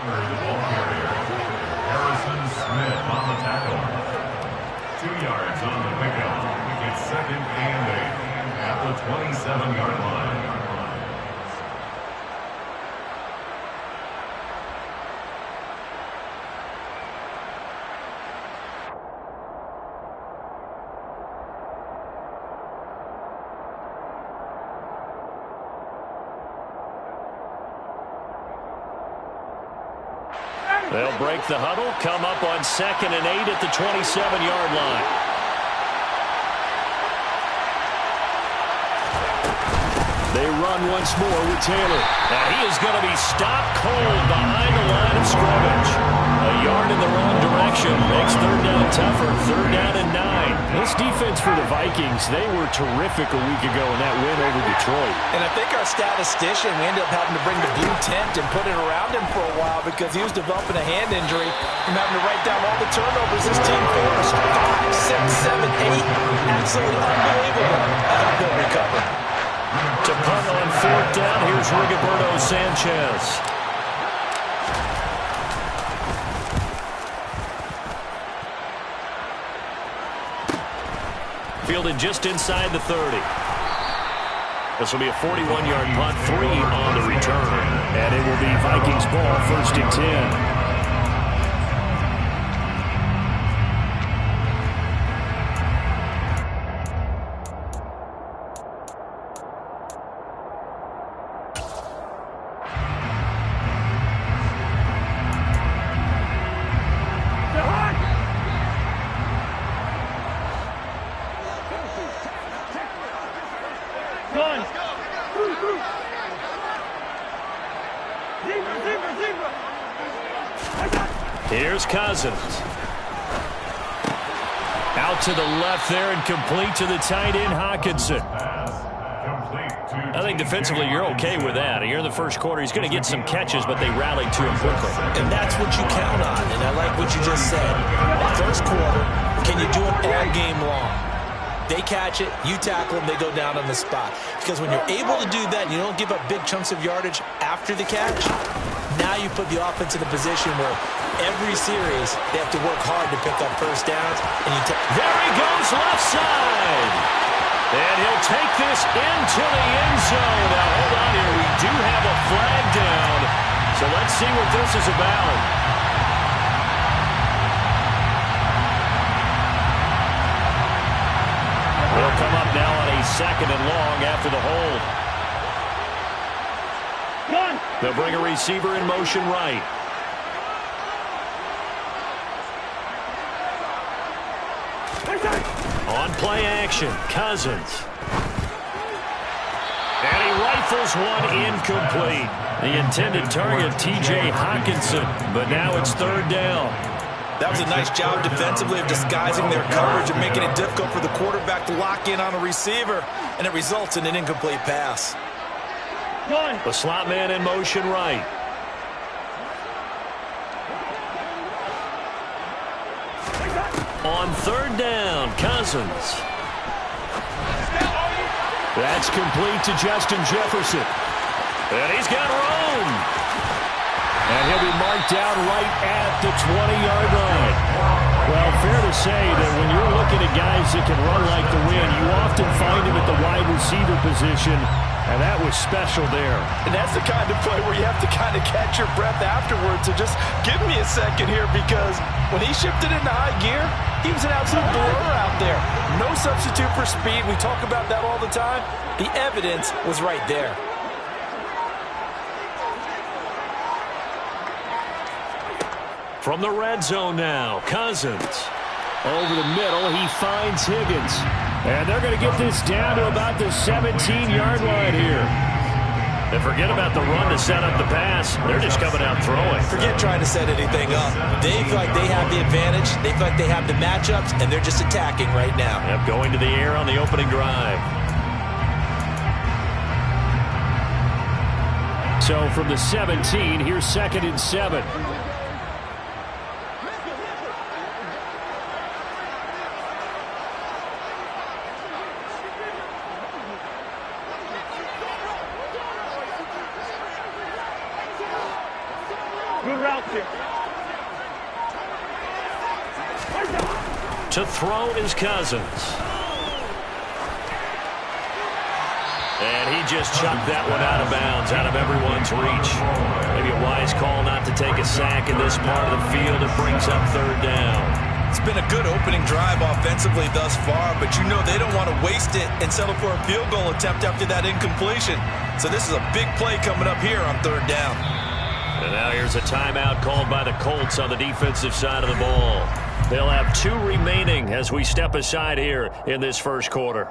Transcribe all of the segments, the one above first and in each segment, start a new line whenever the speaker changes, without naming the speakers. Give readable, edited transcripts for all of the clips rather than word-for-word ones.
The ball carrier, Harrison Smith on the tackle. 2 yards on the pickup. It's 2nd and 8 at the 27-yard line.
They'll break the huddle, come up on 2nd and 8 at the 27-yard line. They run once more with Taylor. Now he is going to be stopped cold behind the line of scrimmage. A yard in the wrong direction makes 3rd down tougher. 3rd down and 9. This defense for the Vikings, they were terrific a week ago in that win over Detroit.
And I think our statistician, we ended up having to bring the blue tent and put it around him for a while because he was developing a hand injury from having to write down all the turnovers this team forced. 5, 6, 7, 8. Absolutely unbelievable how they'll recover.
To punt on 4th down, here's Rigoberto Sanchez. Fielded just inside the 30. This will be a 41-yard punt, 3 on the return. And it will be Vikings ball, 1st and 10. Here's Cousins. Out to the left there and complete to the tight end, Hockenson. I think defensively you're okay with that. Here in the first quarter, he's going to get some catches, but they rallied to him quickly.
And that's what you count on, and I like what you just said. First quarter, can you do it all game long? They catch it, you tackle them, they go down on the spot. Because when you're able to do that, and you don't give up big chunks of yardage after the catch, now you put the offense in a position where every series they have to work hard to pick up first downs. And
there he goes left side. And he'll take this into the end zone. Now hold on here. We do have a flag down. So let's see what this is about. Will come up now on a 2nd and long after the hold. They'll bring a receiver in motion right. On play action, Cousins. And he rifles one incomplete. The intended target, T.J. Hockenson. But now it's 3rd down.
That was a nice job defensively of disguising their coverage and making it difficult for the quarterback to lock in on a receiver. And it results in an incomplete pass.
The slot man in motion right. On 3rd down, Cousins. That's complete to Justin Jefferson. And he's got room. And he'll be marked down right at the 20-yard line. Well, fair to say that when you're looking at guys that can run like the wind, you often find him at the wide receiver position. And that was special there.
And that's the kind of play where you have to kind of catch your breath afterwards. So just give me a second here, because when he shifted into high gear, he was an absolute blur out there. No substitute for speed. We talk about that all the time. The evidence was right there.
From the red zone now, Cousins. Over the middle, he finds Higgins. And they're going to get this down to about the 17-yard line here. And forget about the run to set up the pass. They're just coming out throwing.
Forget trying to set anything up. They feel like they have the advantage. They feel like they have the matchups, and they're just attacking right now.
Yep, going to the air on the opening drive. So from the 17, here's 2nd and 7.
Good route here.
To throw is Cousins. And he just chucked that one out of bounds, out of everyone's reach. Maybe a wise call not to take a sack in this part of the field. It brings up third down.
It's been a good opening drive offensively thus far, but you know they don't want to waste it and settle for a field goal attempt after that incompletion. So this is a big play coming up here on third down.
And now here's a timeout called by the Colts on the defensive side of the ball. They'll have 2 remaining as we step aside here in this first quarter.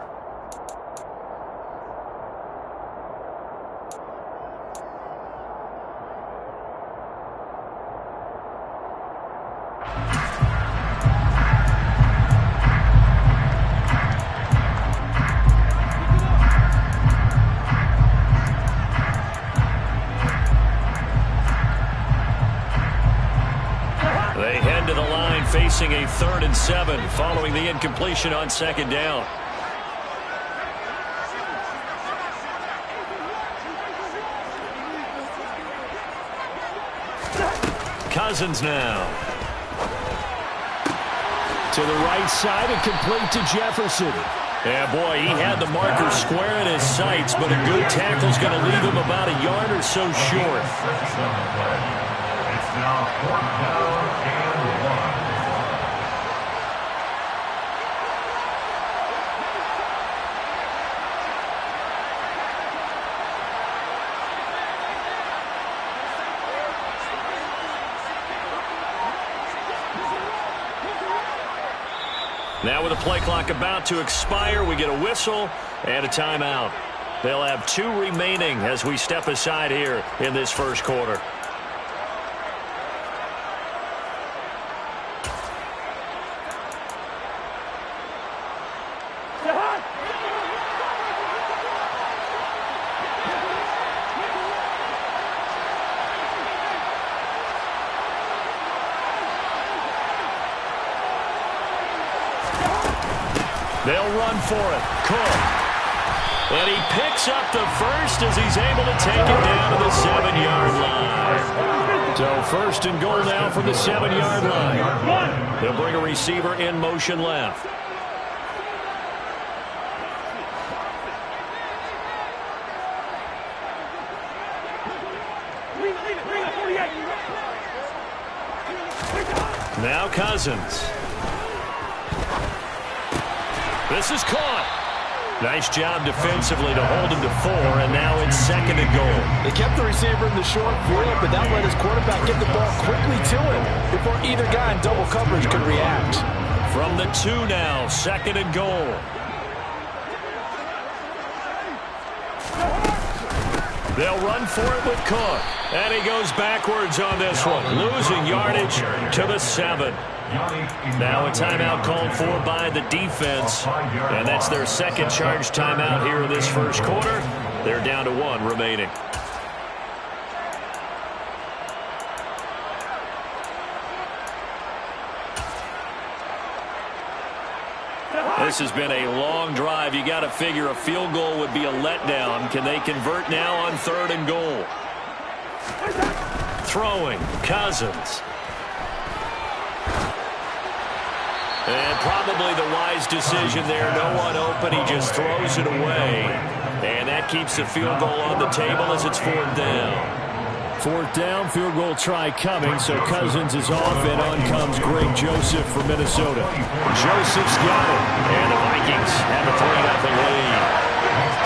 Facing a 3rd and 7 following the incompletion on second down. Cousins now. To the right side and complete to Jefferson. Yeah, boy, he had the marker square in his sights, but a good tackle's going to leave him about a yard or so short.
It's now 4th down and 1.
Now with the play clock about to expire, we get a whistle and a timeout. They'll have 2 remaining as we step aside here in this first quarter. They'll run for it. Cook. And he picks up the first as he's able to take it down to the 7-yard line. So 1st and goal now from the 7-yard line. They'll bring a receiver in motion left. Now Cousins. This is caught. Nice job defensively to hold him to 4, and now it's 2nd and goal.
They kept the receiver in the short field, but that let his quarterback get the ball quickly to him before either guy in double coverage could react.
From the 2 now, 2nd and goal. They'll run for it with Cook. And he goes backwards on this one, losing yardage to the 7. Now a timeout called for by the defense, and that's their 2nd charge timeout here in this first quarter. They're down to 1 remaining. This has been a long drive. You got to figure a field goal would be a letdown. Can they convert now on 3rd and goal? Throwing, Cousins. And probably the wise decision there. No one open. He just throws it away. And that keeps the field goal on the table as it's 4th down. 4th down, field goal try coming. So Cousins is off, and on comes Greg Joseph from Minnesota. Joseph's got it. And the Vikings have a 3-0 lead.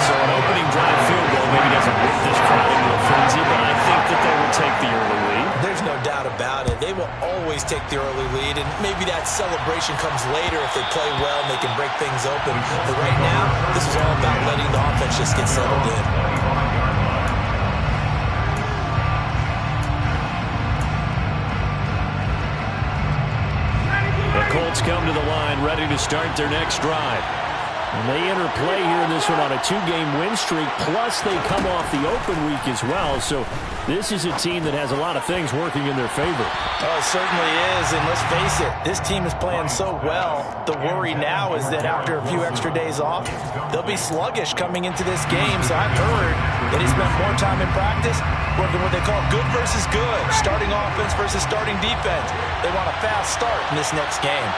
So an opening drive field goal maybe doesn't whip this crowd into a frenzy, but I think that they will take the early lead.
There's no doubt about it. They will always take the early lead, and maybe that celebration comes later if they play well and they can break things open. But right now, this is all about letting the offense just get settled in.
The Colts come to the line, ready to start their next drive. And they enter play here in this one on a 2-game win streak, plus they come off the open week as well. So this is a team that has a lot of things working in their favor.
Oh, it certainly is, and let's face it, this team is playing so well. The worry now is that after a few extra days off, they'll be sluggish coming into this game. So I've heard and he spent more time in practice working what they call good versus good, starting offense versus starting defense. They want a fast start in this next game.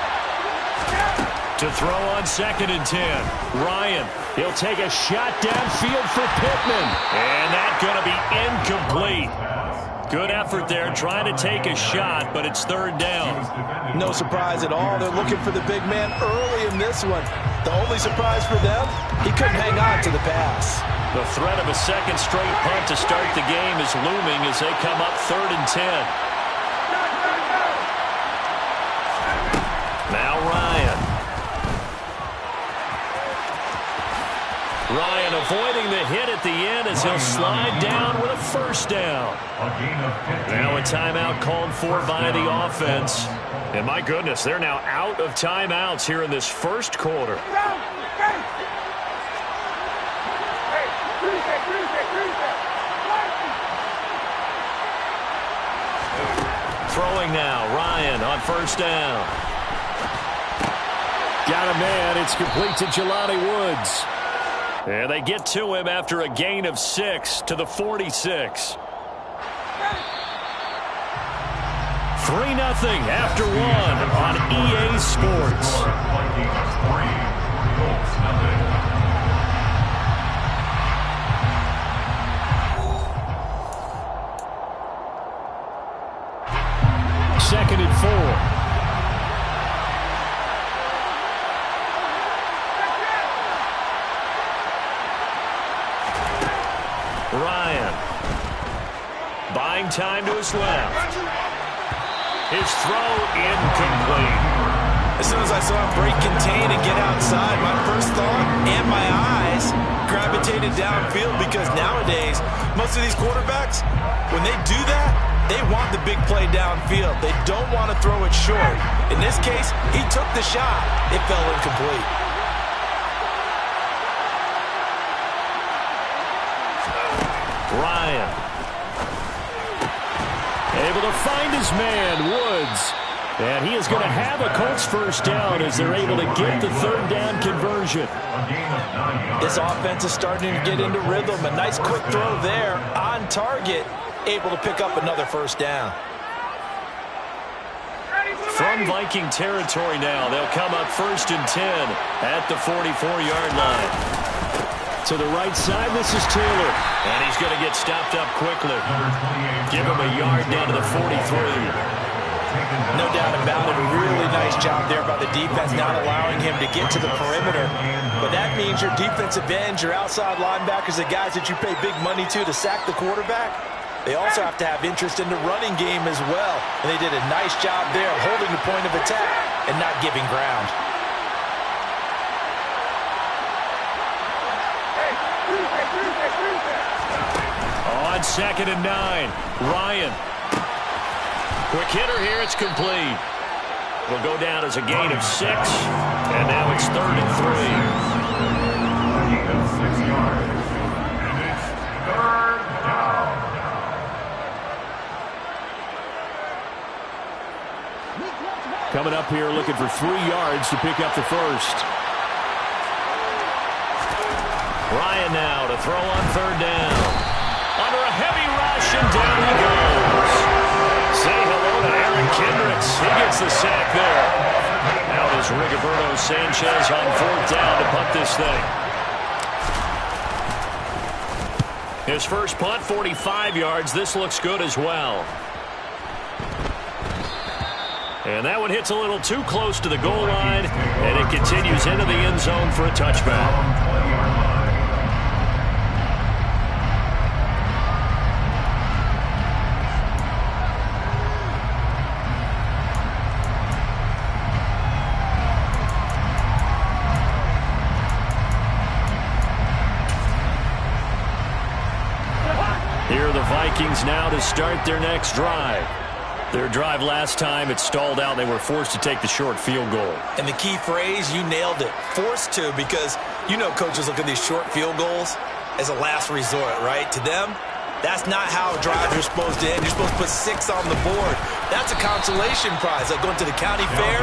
To throw on 2nd and 10. Ryan, he'll take a shot downfield for Pittman. And that's going to be incomplete. Good effort there, trying to take a shot, but it's 3rd down.
No surprise at all. They're looking for the big man early in this one. The only surprise for them, he couldn't hang on to the pass.
The threat of a 2nd straight punt to start the game is looming as they come up 3rd and 10. Now Ryan. Ryan avoiding the hit at the end as he'll slide down with a 1st down. Now a timeout called for by the offense. And my goodness, they're now out of timeouts here in this 1st quarter. Throwing now, Ryan on 1st down. Got a man, it's complete to Jelani Woods. And they get to him after a gain of 6 to the 46. 3-0 after 1 on EA Sports. Second and 4. Ryan buying time to his left. His throw incomplete.
As soon as I saw him break contain and get outside, my first thought and my eyes gravitated downfield, because nowadays most of these quarterbacks, when they do that, they want the big play downfield. They don't want to throw it short. In this case, he took the shot. It fell incomplete.
Ryan able to find his man, Woods. And he is going to have a Colts 1st down as they're able to get the 3rd down conversion.
This offense is starting to get into rhythm. A nice quick throw there on target, able to pick up another 1st down.
From Viking territory now, they'll come up 1st and 10 at the 44-yard line. To the right side, this is Taylor. And he's going to get stopped up quickly. Give him a yard down to the 43.
No doubt about it. A really nice job there by the defense, not allowing him to get to the perimeter. But that means your defensive ends, your outside linebackers, the guys that you pay big money to sack the quarterback, they also have to have interest in the running game as well. And they did a nice job there holding the point of attack and not giving ground.
On 2nd and 9, Ryan. Quick hitter here, it's complete. Will go down as a gain of 6, and now it's 3rd and 3.
Gain of 6 yards, and it's 3rd down.
Coming up here looking for 3 yards to pick up the 1st. Ryan now to throw on 3rd down. Under a heavy rush, and down he goes. Say hello to Aaron Kendricks. He gets the sack there. Now is Rigoberto Sanchez on 4th down to punt this thing. His first punt, 45 yards. This looks good as well. And that one hits a little too close to the goal line, and it continues into the end zone for a touchback. Here are the Vikings now to start their next drive. Their drive last time, it stalled out. They were forced to take the short field goal.
And the key phrase, you nailed it. Forced to, because you know coaches look at these short field goals as a last resort, right? To them, That's not how drives are supposed to end. You're supposed to put 6 on the board. That's a consolation prize. Like going to the county fair,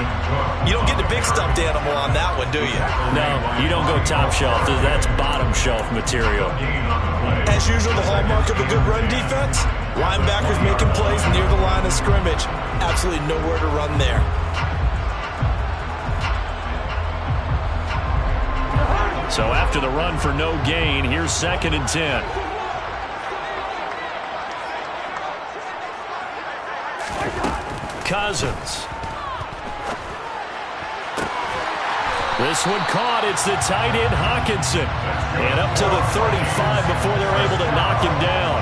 you don't get the big stuffed animal on that one, do you?
No, you don't go top shelf. That's bottom shelf material.
As usual, the hallmark of a good run defense, linebackers making plays near the line of scrimmage. Absolutely nowhere to run there.
So after the run for no gain, here's 2nd and 10. Cousins. This one caught. It's the tight end, Hockenson. And up to the 35 before they're able to knock him down.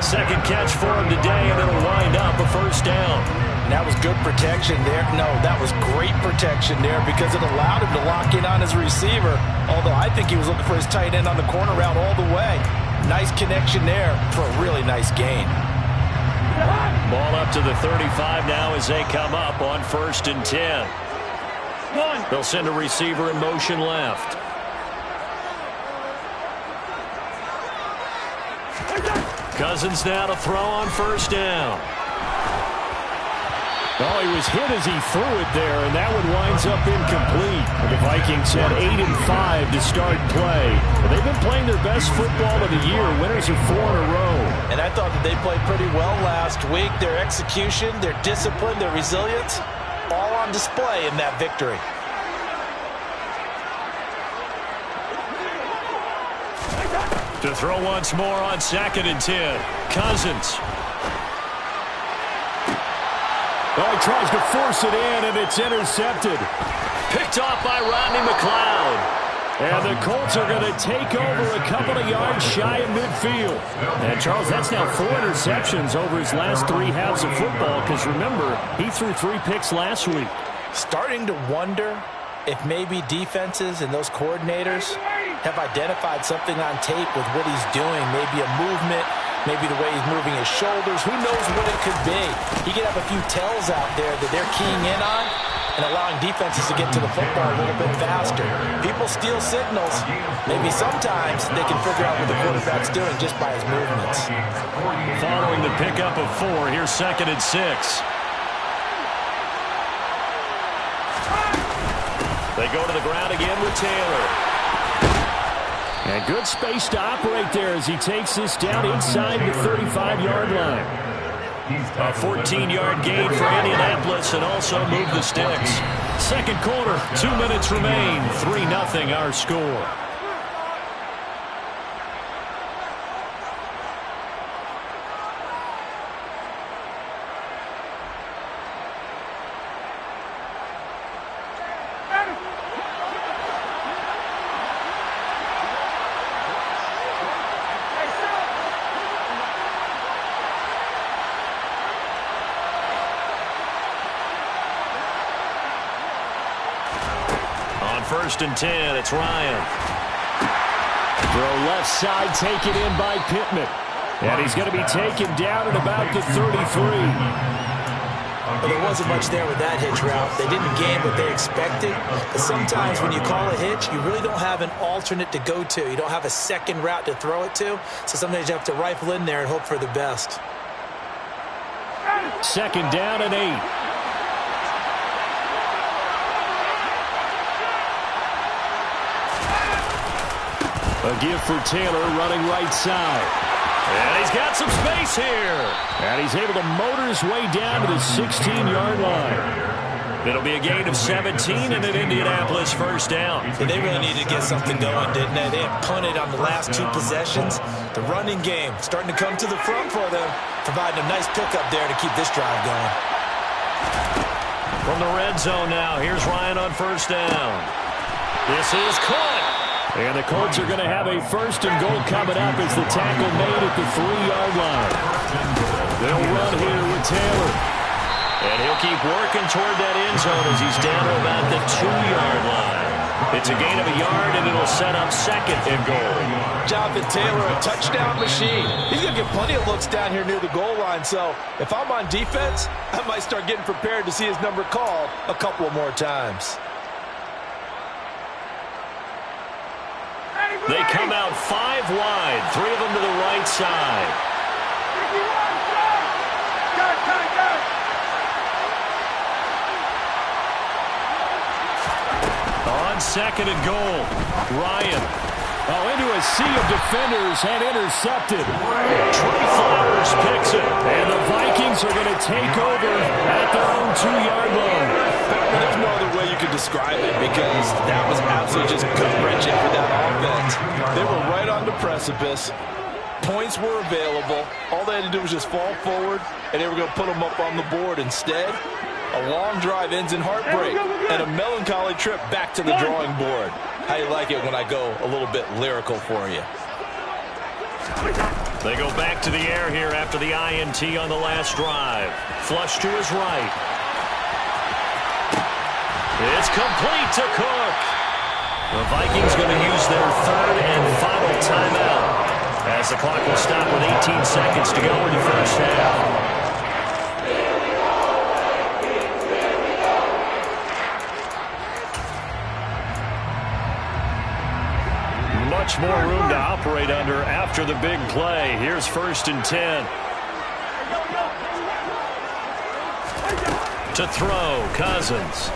2nd catch for him today, and it'll wind up a 1st down.
And that was good protection there. No, that was great protection there because it allowed him to lock in on his receiver. Although I think he was looking for his tight end on the corner route all the way. Nice connection there for a really nice gain.
Ball up to the 35 now as they come up on 1st and 10. They'll send a receiver in motion left. Cousins now to throw on 1st down. Oh, he was hit as he threw it there, and that one winds up incomplete. The Vikings had 8-5 to start play. They've been playing their best football of the year. Winners of 4 in a row.
And I thought that they played pretty well last week. Their execution, their discipline, their resilience, all on display in that victory.
To throw once more on 2nd and 10. Cousins. Oh, he tries to force it in, and it's intercepted. Picked off by Rodney McLeod. And the Colts are going to take over a couple of yards shy of midfield. And, Charles, that's now 4 interceptions over his last 3 halves of football, because, remember, he threw 3 picks last week.
Starting to wonder if maybe defenses and those coordinators have identified something on tape with what he's doing, maybe a movement, maybe the way he's moving his shoulders. Who knows what it could be? He could have a few tells out there that they're keying in on and allowing defenses to get to the football a little bit faster. People steal signals. Maybe sometimes they can figure out what the quarterback's doing just by his movements.
Following the pickup of 4, here's 2nd and 6. They go to the ground again with Taylor. And good space to operate there as he takes this down inside the 35-yard line. A 14-yard gain for Indianapolis and also move the sticks. 2nd quarter, 2 minutes remain. 3-0 our score. On 1st and 10, it's Ryan. Throw left side, taken in by Pittman. And he's going to be taken down at about the 33.
Well, there wasn't much there with that hitch route. They didn't gain what they expected. But sometimes when you call a hitch, you really don't have an alternate to go to. You don't have a second route to throw it to. So sometimes you have to rifle in there and hope for the best.
2nd down and 8. A give for Taylor running right side. And he's got some space here. And he's able to motor his way down to the 16-yard line. It'll be a gain of 17 and an Indianapolis 1st down.
Yeah, they really needed to get something going, didn't they? They had punted on the last 2 possessions. The running game starting to come to the front for them, providing a nice pickup there to keep this drive going.
From the red zone now, here's Ryan on 1st down. This is caught. And the Colts are going to have a 1st and goal coming up as the tackle made at the 3-yard line. They'll run here with Taylor. And he'll keep working toward that end zone as he's down to about the 2-yard line. It's a gain of a yard, and it'll set up 2nd and goal.
Jonathan Taylor, a touchdown machine. He's going to get plenty of looks down here near the goal line. So if I'm on defense, I might start getting prepared to see his number called a couple of more times.
They come out 5 wide, 3 of them to the right side. On 2nd and goal, Ryan. Oh, into a sea of defenders and intercepted. Trey Flowers picks it. And the Vikings are going to take over at their own 2-yard line.
There's no other way you could describe it because that was absolutely just gut-wrenching for that offense. They were right on the precipice. Points were available. All they had to do was just fall forward, and they were going to put them up on the board. Instead, a long drive ends in heartbreak and a melancholy trip back to the drawing board. How you like it when I go a little bit lyrical for you?
They go back to the air here after the INT on the last drive. Flush to his right. It's complete to Cook. The Vikings going to use their 3rd and final timeout as the clock will stop with 18 seconds to go in the first half. Much more room to operate under after the big play. Here's 1st and 10. To throw, Cousins.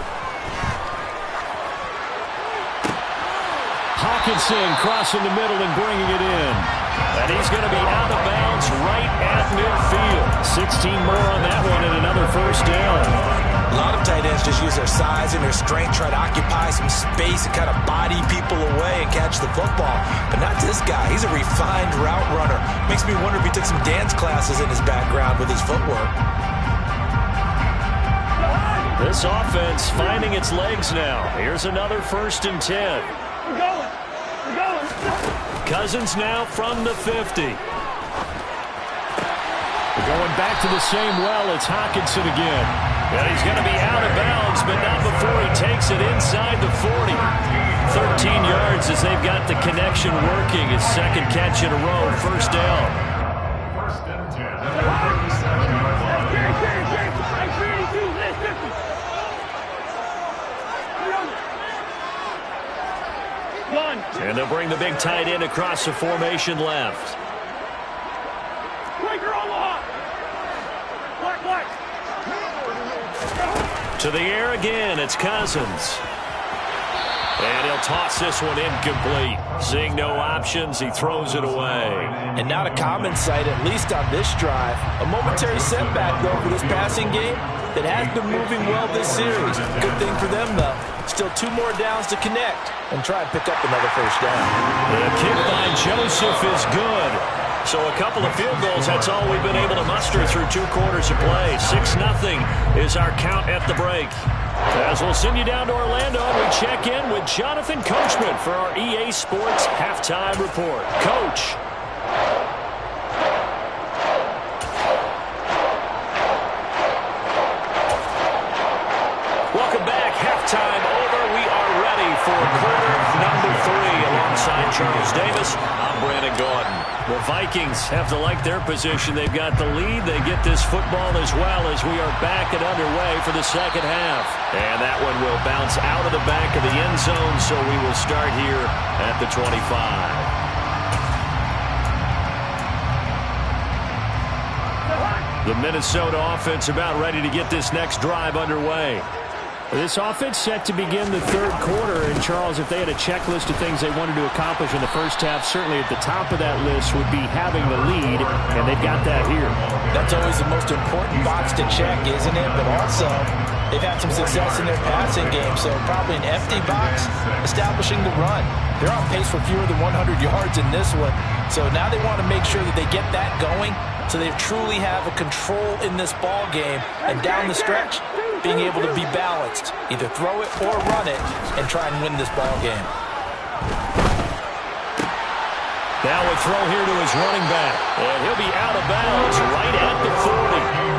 Hawkinson crossing the middle and bringing it in. And he's going to be out of bounds right at midfield. 16 more on that one and another first down.
A lot of tight ends just use their size and their strength, try to occupy some space and kind of body people away and catch the football. But not this guy. He's a refined route runner. Makes me wonder if he took some dance classes in his background with his footwork.
This offense finding its legs now. Here's another 1st and 10.
We're going.
Cousins now from the 50. Going back to the same well, it's Hawkinson again. And he's going to be out of bounds, but not before he takes it inside the 40. 13 yards as they've got the connection working. His 2nd catch in a row, first down.
1st and 10 at the 37-yard line.
And they'll bring the big tight end across the formation left. To the air again, it's Cousins. And he'll toss this one incomplete. Seeing no options, he throws it away.
And not a common sight, at least on this drive. A momentary setback, though, for this passing game that has been moving well this series. Good thing for them, though. Still 2 more downs to connect and try and pick up another first down.
The kick by Joseph is good. So a couple of field goals, that's all we've been able to muster through 2 quarters of play. 6-0 is our count at the break. As we'll send you down to Orlando, and we check in with Jonathan Coachman for our EA Sports Halftime Report. Coach. Welcome back. Halftime over. We are ready for quarter number 3 alongside Charles Davis. I'm Brandon Gordon. The Vikings have to like their position. They've got the lead. They get this football as well as we are back and underway for the second half. And that one will bounce out of the back of the end zone, so we will start here at the 25. The Minnesota offense about ready to get this next drive underway. This offense set to begin the 3rd quarter, and Charles, if they had a checklist of things they wanted to accomplish in the first half, certainly at the top of that list would be having the lead, and they've got that here.
That's always the most important box to check, isn't it? But also, they've had some success in their passing game, so probably an empty box establishing the run. They're on pace for fewer than 100 yards in this one, so now they want to make sure that they get that going so they truly have a control in this ball game, and down the stretch, being able to be balanced, either throw it or run it, and try and win this ball game.
Now a throw here to his running back, and he'll be out of bounds right at the 40.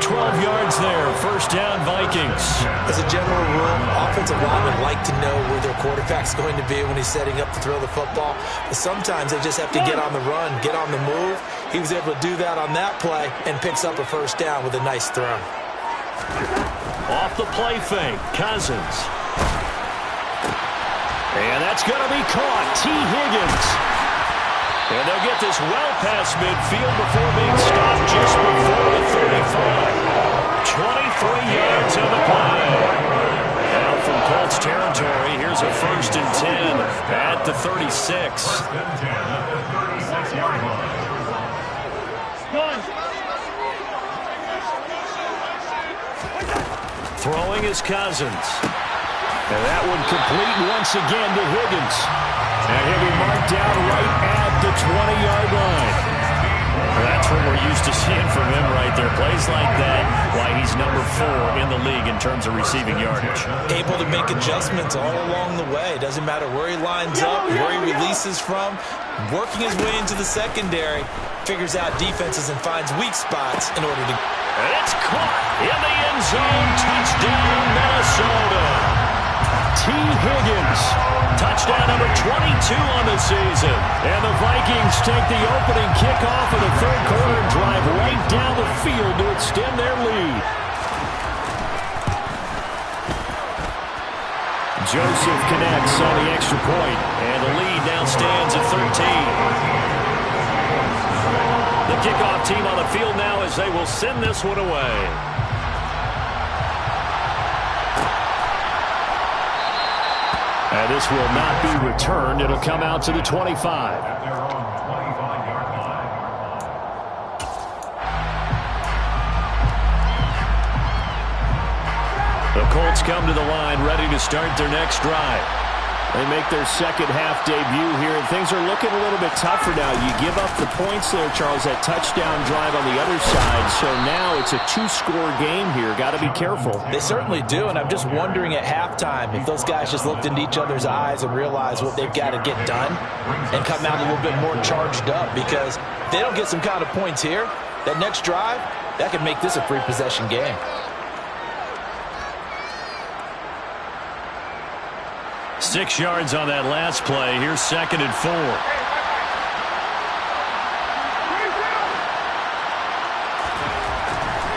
12 yards there, first down Vikings.
As a general rule, offensive linemen like to know where their quarterback's going to be when he's setting up to throw the football. But sometimes they just have to get on the run, get on the move. He was able to do that on that play and picks up a first down with a nice throw.
Off the play fake, Cousins. And that's going to be caught. T. Higgins. And they'll get this well past midfield before being stopped just before the 35. 23 yards on the play. Now from Colts territory, here's a 1st and 10 at the 36.
1st and 10 at the 36-yard line.
Throwing is Cousins. And that one complete once again to Higgins. And he'll be marked down right at the 20-yard line. That's what we're used to seeing from him right there. Plays like that, why he's number 4 in the league in terms of receiving yardage.
Able to make adjustments all along the way. Doesn't matter where he lines up, where he releases from. Working his way into the secondary. Figures out defenses and finds weak spots in order to...
And it's caught in the end zone. Touchdown, Minnesota. T. Higgins, touchdown number 22 on the season. And the Vikings take the opening kickoff of the 3rd quarter and drive right down the field to extend their lead. Joseph connects on the extra point, and the lead now stands at 13. The kickoff team on the field now as they will send this one away. And this will not be returned. It'll come out to the 25.
At their own 25-yard line.
The Colts come to the line ready to start their next drive. They make their second half debut here, and things are looking a little bit tougher now. You give up the points there, Charles, that touchdown drive on the other side. So now it's a 2-score game here. Got to be careful.
They certainly do, and I'm just wondering at halftime if those guys just looked into each other's eyes and realized what they've got to get done and come out a little bit more charged up, because if they don't get some kind of points here, that next drive, that could make this a free possession game.
Six yards on that last play. Here's 2nd and 4.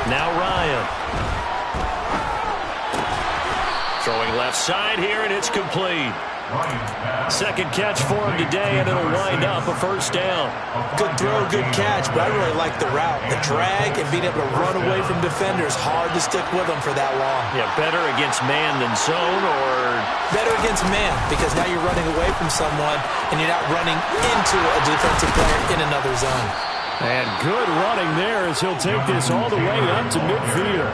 Now Ryan. Throwing left side here, and it's complete. Second catch for him today, and it'll wind up a 1st down.
Good throw, good catch, but I really like the route. The drag and being able to run away from defenders, hard to stick with them for that long.
Yeah, better against man than zone, or...
Better against man, because now you're running away from someone, and you're not running into a defensive player in another zone.
And good running there as he'll take this all the way up to midfield.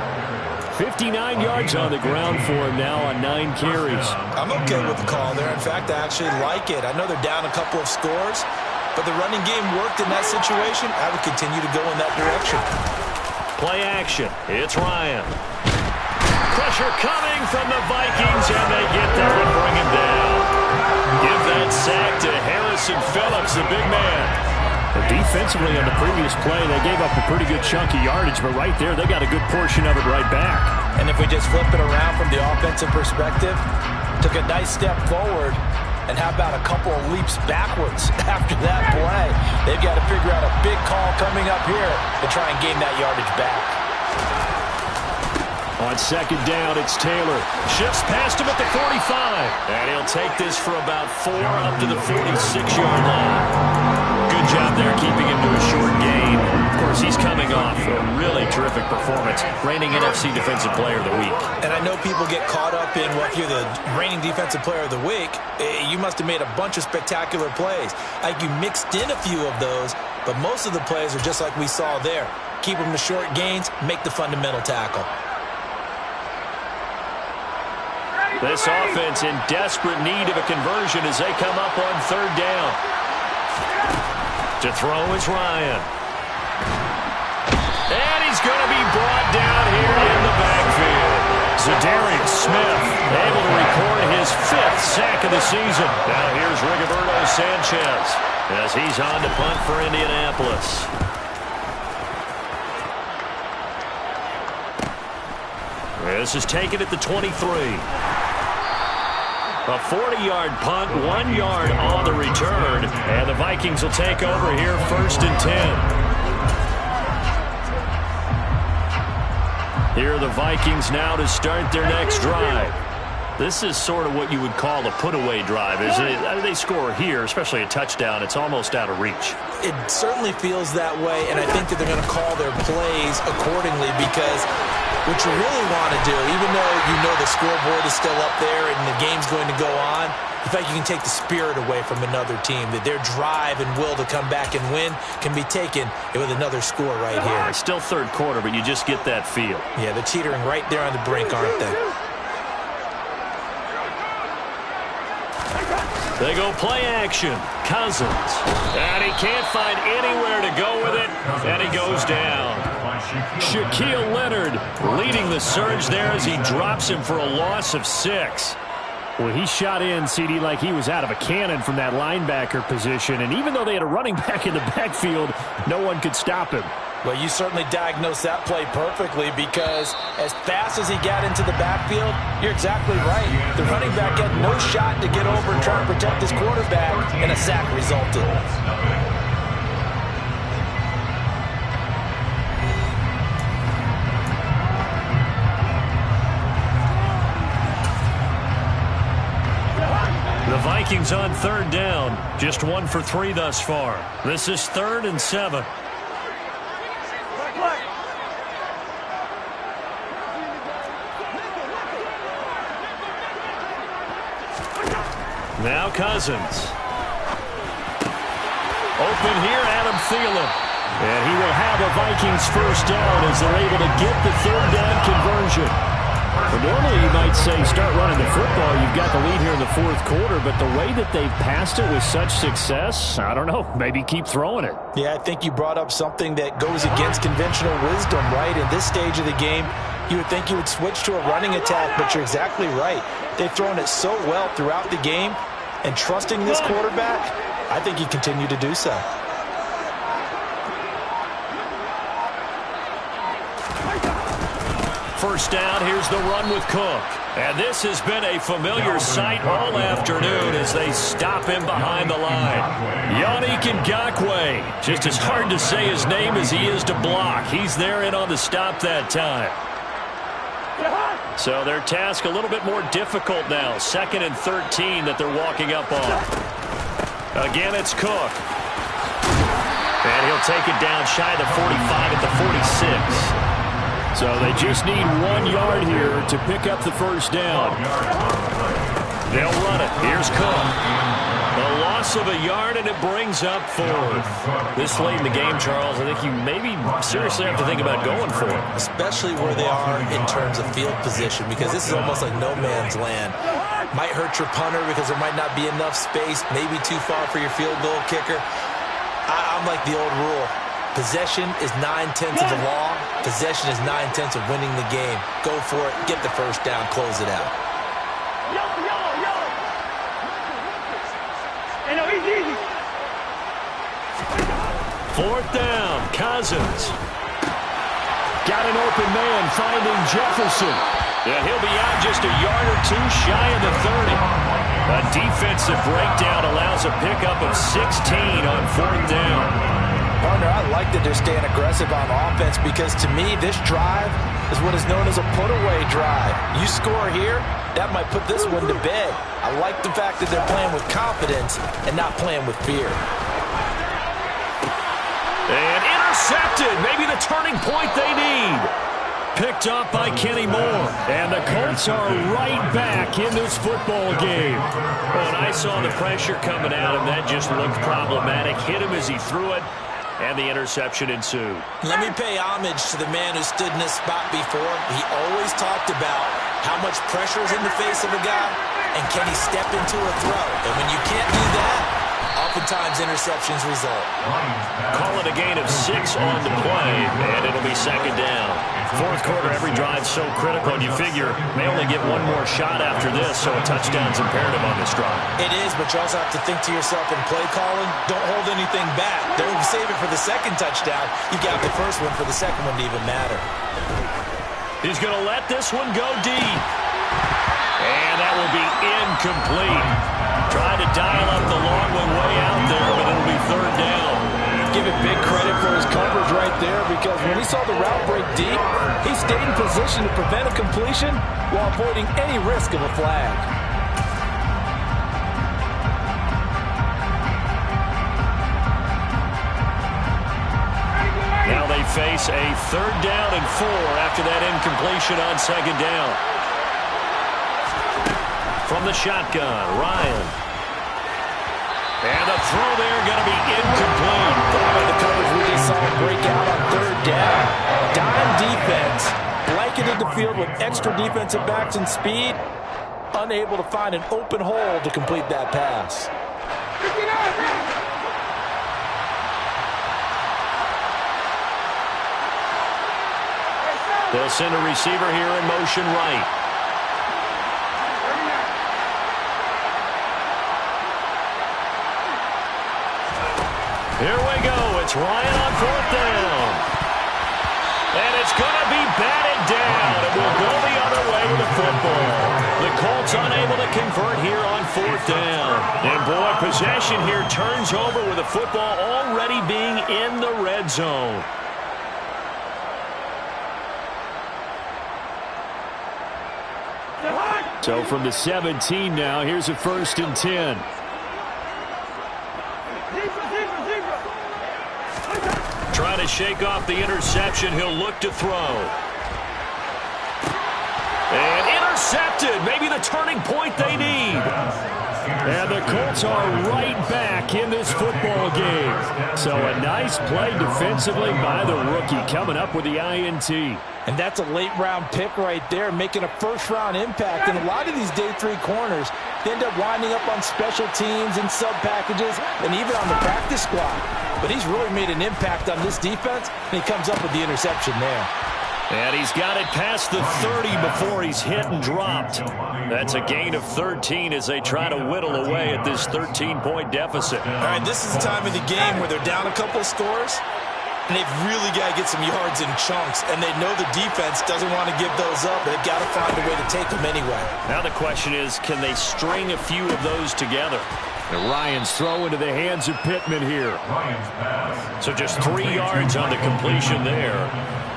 59 yards on the ground for him now on 9 carries.
I'm okay with the call there. In fact, I actually like it. I know they're down a couple of scores, but the running game worked in that situation. I would continue to go in that direction.
Play action. It's Ryan. Pressure coming from the Vikings, and they get there and bring him down. Give that sack to Harrison Phillips, the big man. But defensively on the previous play, they gave up a pretty good chunk of yardage, but right there, they got a good portion of it right back.
And if we just flip it around from the offensive perspective, took a nice step forward, and how about a couple of leaps backwards after that play? They've got to figure out a big call coming up here to try and gain that yardage back.
On 2nd down, it's Taylor. Shifts past him at the 45. And he'll take this for about 4 up to the 46-yard line. Good job there keeping him to a short gain. Of course, he's coming off a really terrific performance. Reigning NFC Defensive Player of the Week.
And I know people get caught up in, well, if you're the reigning Defensive Player of the Week, you must have made a bunch of spectacular plays. Like you mixed in a few of those, but most of the plays are just like we saw there. Keep them to short gains, make the fundamental tackle.
This offense in desperate need of a conversion as they come up on 3rd down. To throw is Ryan. And he's going to be brought down here in the backfield. Za'Darius Smith able to record his 5th sack of the season. Now here's Rigoberto Sanchez as he's on to punt for Indianapolis. This is taken at the 23. A 40-yard punt, 1 yard on the return. And the Vikings will take over here 1st and 10. Here are the Vikings now to start their next drive. This is sort of what you would call a put-away drive. They score here, especially a touchdown, it's almost out of reach.
It certainly feels that way, and I think that they're going to call their plays accordingly, because what you really want to do, even though you know the scoreboard is still up there and the game's going to go on, the fact you can take the spirit away from another team, that their drive and will to come back and win can be taken with another score right here.
It's still third quarter, but you just get that feel.
Yeah, they're teetering right there on the brink, aren't they?
They go play action. Cousins. And he can't find anywhere to go with it, and he goes down. Shaquille Leonard leading the surge there as he drops him for a loss of 6. Well, he shot in, CD, like he was out of a cannon from that linebacker position. And even though they had a running back in the backfield, no one could stop him.
Well, you certainly diagnosed that play perfectly, because as fast as he got into the backfield, you're exactly right. The running back had no shot to get over and try to protect his quarterback, and a sack resulted.
The Vikings on third down. Just 1 for 3 thus far. This is 3rd and 7. Now Cousins. Open here, Adam Thielen. And he will have a Vikings first down as they're able to get the third down conversion. Well, normally you might say start running the football. You've got the lead here in the fourth quarter, but the way that they've passed it with such success, I don't know, maybe keep throwing it.
Yeah, I think you brought up something that goes against conventional wisdom, right? In this stage of the game, you would think you would switch to a running attack, but you're exactly right. They've thrown it so well throughout the game, and trusting this quarterback, I think you continue to do so.
First down, here's the run with Cook. And this has been a familiar sight all afternoon as they stop him behind the line. Yannick Ngakoue. Just as hard to say his name as he is to block. He's there in on the stop that time. So their task a little bit more difficult now. 2nd and 13 that they're walking up on. Again, it's Cook. And he'll take it down shy of the 45 at the 46. So they just need 1 yard here to pick up the first down. They'll run it. Here's Cook. A loss of a yard, and it brings up 4th. This late in the game, Charles, I think you maybe seriously have to think about going for it.
Especially where they are in terms of field position, because this is almost like no man's land. Might hurt your punter because there might not be enough space, maybe too far for your field goal kicker. I'm like the old rule. Possession is 9/10 of the law. Possession is 9/10 of winning the game. Go for it. Get the first down. Close it out.
Fourth down. Cousins. Got an open man finding Jefferson. And he'll be out just a yard or 2 shy of the 30. A defensive breakdown allows a pickup of 16 on 4th down.
Partner, I like that they're staying aggressive on offense, because to me, this drive is what is known as a put-away drive. You score here, that might put this one to bed. I like the fact that they're playing with confidence and not playing with fear.
And intercepted. Maybe the turning point they need. Picked up by Kenny Moore. And the Colts are right back in this football game. When I saw the pressure coming at him, that just looked problematic. Hit him as he threw it. And the interception ensued.
Let me pay homage to the man who stood in this spot before. He always talked about how much pressure is in the face of a guy, and can he step into a throw. And when you can't do that, oftentimes interceptions result.
Call it a gain of 6 on the play, and it'll be 2nd down. Fourth quarter, every drive's so critical, and you figure may only get 1 more shot after this, so a touchdown's imperative on this drive.
It is, but you also have to think to yourself in play calling, don't hold anything back. Don't save it for the second touchdown. You got the first one for the second one to even matter.
He's going to let this one go deep. And that will be incomplete. Tried to dial up the long one way out there, but it'll be 3rd down.
give him big credit for his coverage right there, because when he saw the route break deep, he stayed in position to prevent a completion while avoiding any risk of a flag.
Now they face a 3rd down and 4 after that incompletion on 2nd down. From the shotgun, Ryan. And the throw there going to be incomplete.
The coverage we just saw break out on 3rd down. Dime defense blanketed the field with extra defensive backs and speed, unable to find an open hole to complete that pass.
They'll send a receiver here in motion right. Here we go. It's Ryan on 4th down. And it's going to be batted down. It will go the other way with the football. The Colts unable to convert here on 4th down. And boy, possession here turns over with the football already being in the red zone. So from the 17 now, here's a 1st and 10. Trying to shake off the interception. He'll look to throw. And intercepted. Maybe the turning point they need. And the Colts are right back in this football game. So a nice play defensively by the rookie, coming up with the INT.
And that's a late-round pick right there, making a first-round impact. And a lot of these day 3 corners, they end up winding up on special teams and sub-packages and even on the practice squad. But he's really made an impact on this defense, and he comes up with the interception there.
And he's got it past the 30 before he's hit and dropped. That's a gain of 13 as they try to whittle away at this 13-point deficit.
All right, this is the time of the game where they're down a couple of scores, and they've really got to get some yards in chunks, and they know the defense doesn't want to give those up, but they've got to find a way to take them anyway.
Now the question is, can they string a few of those together? And Ryan's throw into the hands of Pittman here. So just 3 yards on the completion there.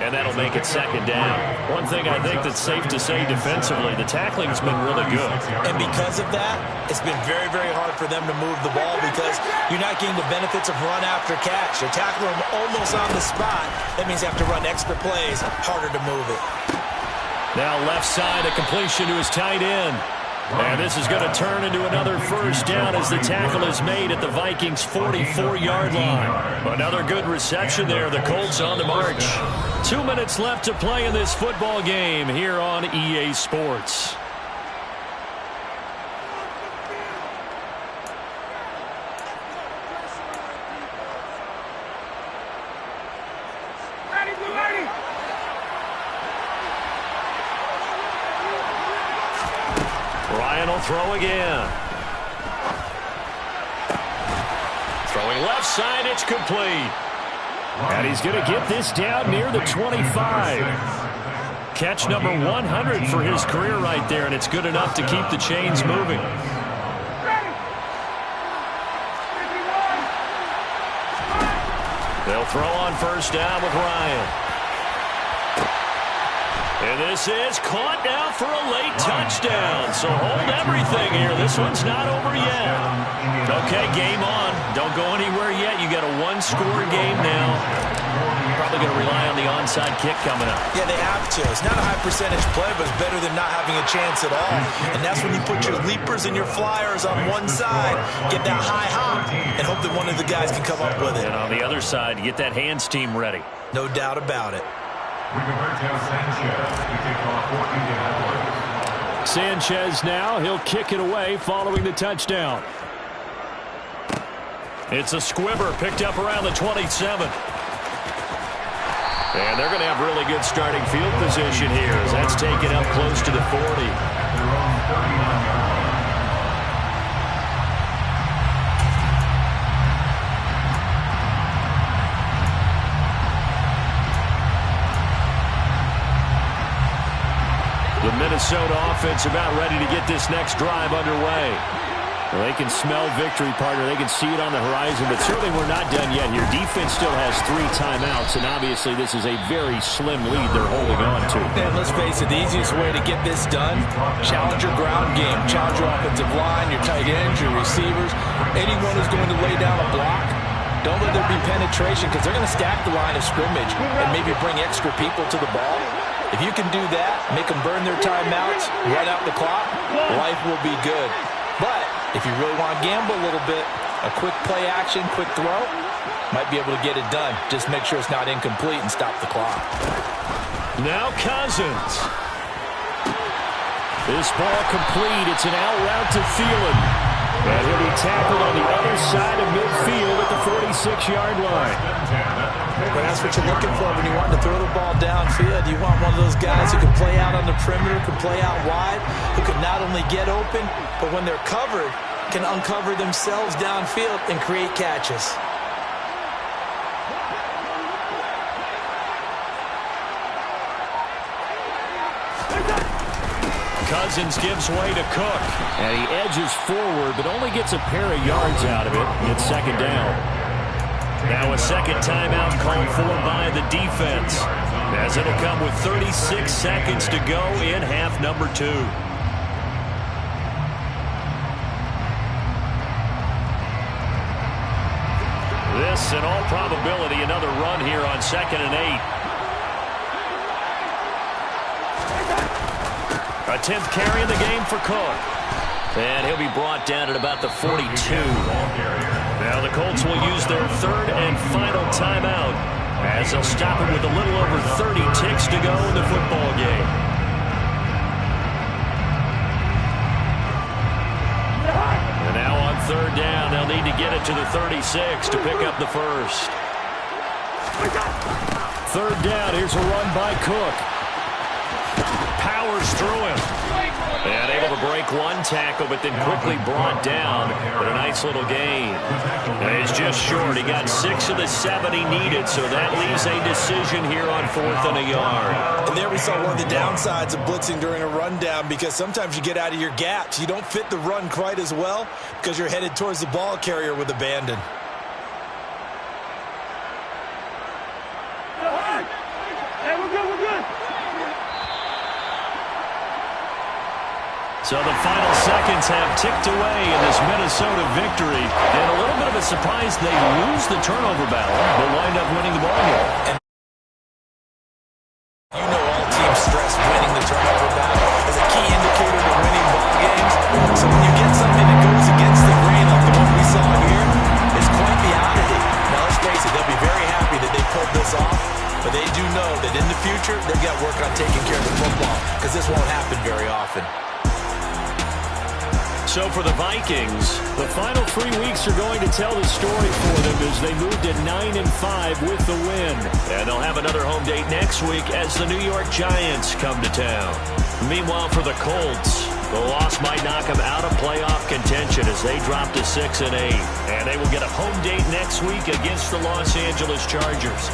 And that'll make it 2nd down. One thing I think that's safe to say defensively, the tackling's been really good.
And because of that, it's been very, very hard for them to move the ball because you're not getting the benefits of run after catch. You're tackling them almost on the spot. That means you have to run extra plays, harder to move it.
Now left side, a completion to his tight end. And this is going to turn into another 1st down as the tackle is made at the Vikings' 44-yard line. Another good reception there. The Colts on the march. 2 minutes left to play in this football game here on EA Sports. Ryan will throw again. Throwing left side, it's complete. And he's going to get this down near the 25. Catch number 100 for his career right there, and it's good enough to keep the chains moving. They'll throw on 1st down with Ryan. And this is caught now for a late touchdown. So hold everything here. This one's not over yet. Okay, game on. Don't go anywhere yet. You got a 1-score game now. Probably going to rely on the onside kick coming up.
Yeah, they have to. It's not a high percentage play, but it's better than not having a chance at all. And that's when you put your leapers and your flyers on one side, get that high hop, and hope that one of the guys can come up with it.
And on the other side, you get that hands team ready.
No doubt about it.
Sanchez now, he'll kick it away following the touchdown. It's a squibber picked up around the 27. And they're going to have really good starting field position here as that's taken up close to the 40. The Minnesota offense about ready to get this next drive underway. Well, they can smell victory, partner. They can see it on the horizon, but certainly we're not done yet here. Defense still has 3 timeouts, and obviously this is a very slim lead they're holding on to.
And let's face it, the easiest way to get this done, challenge your ground game, challenge your offensive line, your tight ends, your receivers, anyone who's going to lay down a block. Don't let there be penetration because they're going to stack the line of scrimmage and maybe bring extra people to the ball. If you can do that, make them burn their timeouts, run out the clock, life will be good. But if you really want to gamble a little bit, a quick play action, quick throw, might be able to get it done. Just make sure it's not incomplete and stop the clock.
Now Cousins. This ball complete. It's an out route to Thielen. And he'll be tackled on the other side of midfield at the 46-yard line.
But that's what you're looking for when you want to throw the ball downfield. You want one of those guys who can play out on the perimeter, can play out wide, who can not only get open, but when they're covered, can uncover themselves downfield and create catches.
Cousins gives way to Cook. And he edges forward, but only gets a pair of yards out of it. It's second down. Now a second timeout called for by the defense, as it'll come with 36 seconds to go in half number 2. This, in all probability, another run here on 2nd and 8. A 10th carry in the game for Cook. And he'll be brought down at about the 42. Now the Colts will use their 3rd and final timeout, as they'll stop it with a little over 30 ticks to go in the football game. And now on 3rd down, they'll need to get it to the 36 to pick up the first. 3rd down, here's a run by Cook. Powers through him. And able to break one tackle, but then quickly brought down. But a nice little gain. And he's just short. He got 6 of the 7 he needed, so that leaves a decision here on 4th and a yard.
And there we saw one of the downsides of blitzing during a rundown, because sometimes you get out of your gaps. You don't fit the run quite as well because you're headed towards the ball carrier with abandon.
So the final seconds have ticked away in this Minnesota victory. And a little bit of a surprise, they lose the turnover battle, but wind up winning the ball game.
You know all teams stress winning the turnover battle as a key indicator to winning ball games. So when you get something that goes against the grain like the one we saw here, it's quite the oddity. Now let's face it, they'll be very happy that they pulled this off, but they do know that in the future, they've got to work on taking care of the football, because this won't happen very often.
So for the Vikings, the final 3 weeks are going to tell the story for them as they move to 9-5 with the win. And they'll have another home date next week as the New York Giants come to town. Meanwhile, for the Colts, the loss might knock them out of playoff contention as they drop to 6-8. And they will get a home date next week against the Los Angeles Chargers.